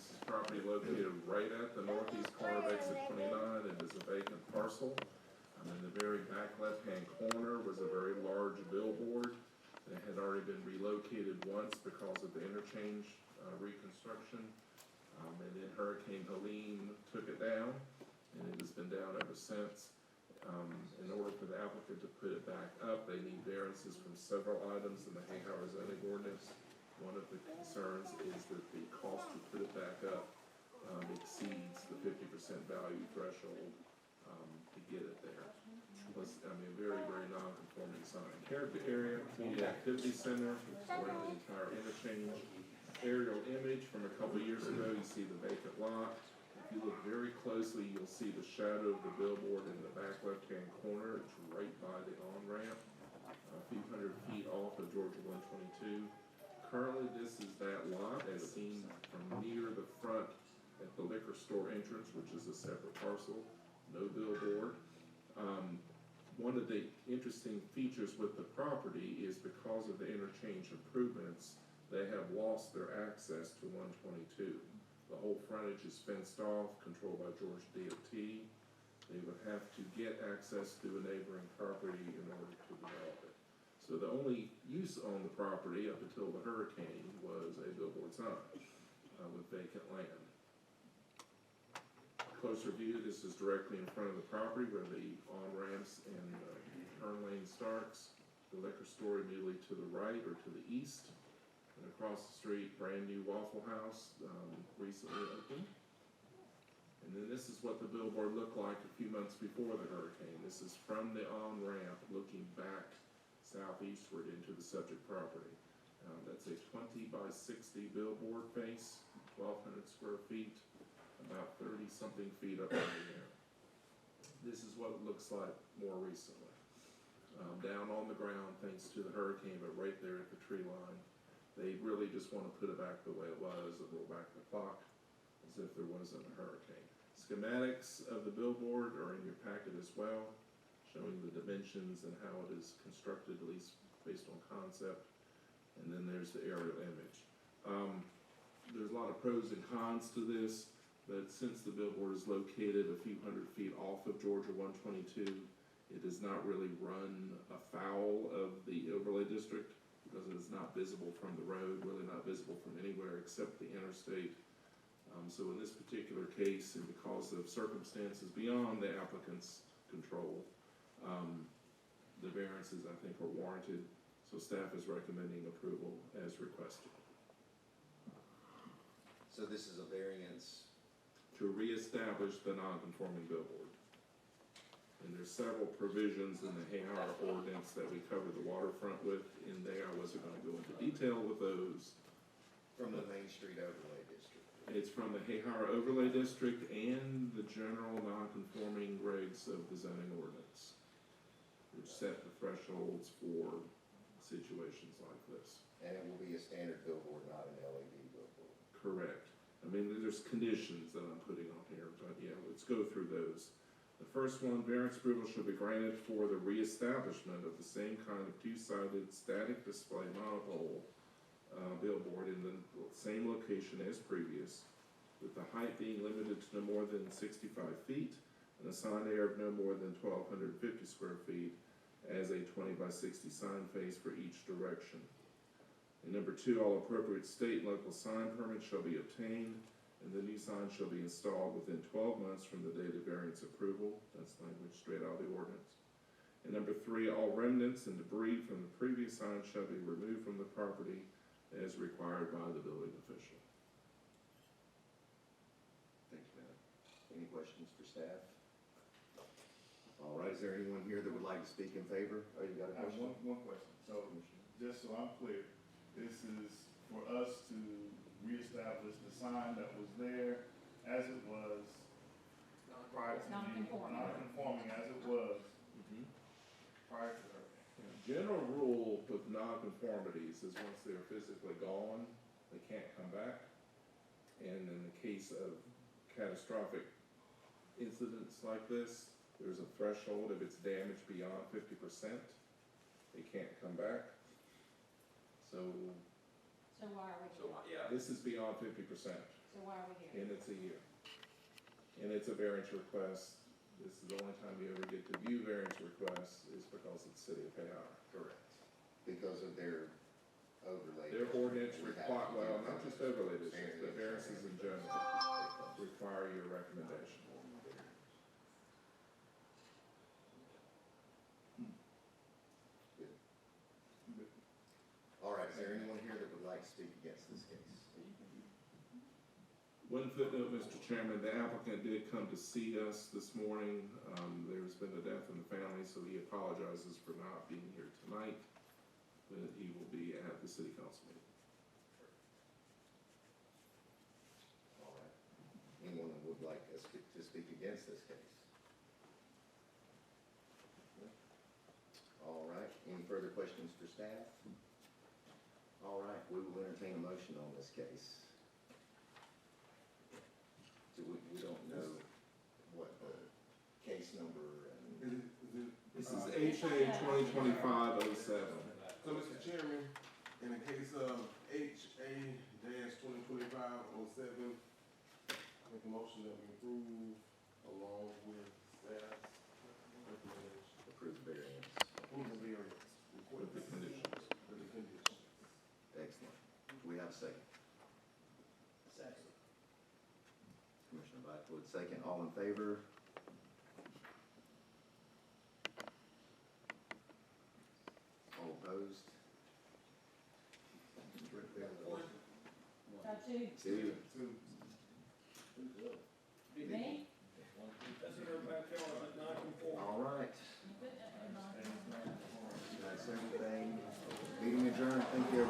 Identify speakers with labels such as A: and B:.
A: This is property located right at the northeast corner of exit 29. It is a vacant parcel. In the very back left-hand corner was a very large billboard that had already been relocated once because of the interchange reconstruction. And then Hurricane Helene took it down, and it has been down ever since. In order for the applicant to put it back up, they need variances from several items in the Hahira zoning ordinance. One of the concerns is that the cost to put it back up exceeds the 50% value threshold to get it there. Plus, very, very non-conforming sign. Character area, community activity center, around the entire interchange. Aerial image from a couple years ago, you see the vacant lot. If you look very closely, you'll see the shadow of the billboard in the back left-hand corner. It's right by the on-ramp, a few hundred feet off of Georgia 122. Currently, this is that lot as seen from near the front at the liquor store entrance, which is a separate parcel, no billboard. One of the interesting features with the property is because of the interchange improvements, they have lost their access to 122. The whole frontage is fenced off, controlled by Georgia DOT. They would have to get access to a neighboring property in order to develop it. So the only use on the property up until the hurricane was a billboard sign with vacant land. Closer view, this is directly in front of the property where the on-ramps and turn lane starts. The liquor store immediately to the right or to the east. And across the street, brand new Waffle House, recently opened. And then this is what the billboard looked like a few months before the hurricane. This is from the on-ramp looking back southeastward into the subject property. That's a 20 by 60 billboard face, 1,200 square feet, about 30-something feet up in the air. This is what it looks like more recently. Down on the ground, thanks to the hurricane, but right there at the tree line. They really just want to put it back the way it was and roll back the clock as if there wasn't a hurricane. Schematics of the billboard are in your packet as well, showing the dimensions and how it is constructed, at least based on concept. And then there's the aerial image. There's a lot of pros and cons to this, but since the billboard is located a few hundred feet off of Georgia 122, it does not really run afoul of the overlay district because it is not visible from the road, really not visible from anywhere except the interstate. So in this particular case, and because of circumstances beyond the applicant's control, the variances, I think, are warranted. So staff is recommending approval as requested.
B: So this is a variance
A: To reestablish the non-conforming billboard. And there's several provisions in the Hahira ordinance that we cover the waterfront with. In there, I wasn't going to go into detail with those.
B: from the Main Street Overlay District.
A: It's from the Hahira Overlay District and the general non-conforming regs of the zoning ordinance, which set the thresholds for situations like this.
B: And it will be a standard billboard, not an LED billboard.
A: Correct. I mean, there's conditions that I'm putting on here, but yeah, let's go through those. The first one, variance approval shall be granted for the reestablishment of the same kind of two-sided static display monopole billboard in the same location as previous, with the height being limited to no more than 65 feet and a sign area of no more than 1,250 square feet as a 20 by 60 sign face for each direction. And number two, all appropriate state and local sign permits shall be obtained, and the new sign shall be installed within 12 months from the date of variance approval. That's language straight out of the ordinance. And number three, all remnants and debris from the previous sign shall be removed from the property as required by the building official.
B: Thank you, Madam. Any questions for staff? All right, is there anyone here that would like to speak in favor? Oh, you got a
C: I have
B: question?
C: one question. So, just so I'm clear, this is for us to reestablish the sign that was there as it was prior to the non-conforming as it was prior to the hurricane.
A: General rule with non-conformities is once they're physically gone, they can't come back. And in the case of catastrophic incidents like this, there's a threshold. If it's damaged beyond 50%, they can't come back. So
D: So why are we
E: So,
D: here?
E: yeah,
A: This is beyond 50%,
D: So why are we here?
A: and it's a year. And it's a variance request. This is the only time you ever get to view variance requests is because of the city of Hahira.
B: Correct. Because of their overlay.
A: Their ordinance
B: We have
A: require,
B: to
A: well,
B: do
A: not just overlay districts, but variances in general
B: Variances.
A: require your recommendation.
B: All right, is there anyone here that would like to speak against this case?
A: One footnote, Mr. Chairman, the applicant did come to see us this morning. There's been a death in the family, so he apologizes for not being here tonight, but he will be at the city council meeting.
B: All right. Anyone that would like us to speak against this case? All right, any further questions for staff? All right, we will entertain a motion on this case. So we don't know what the case number and.
A: This is HA-2025-07.
F: So, Mr. Chairman, in the case of HA-2025-07, make a motion that we approve along with staff's recommendation.
B: Approve the variance.
F: Approve the variance.
A: With the conditions.
F: With the conditions.
B: Excellent. Do we have a second?
E: second.
B: Commissioner Blackwood, second. All in favor? All opposed?
D: Got two.
B: Two.
F: Two.
D: Me?
E: That's in her backyard, but not conforming.
B: All right.
D: You put that in my-
B: That's everything. Meeting adjourned. Thank you, everyone.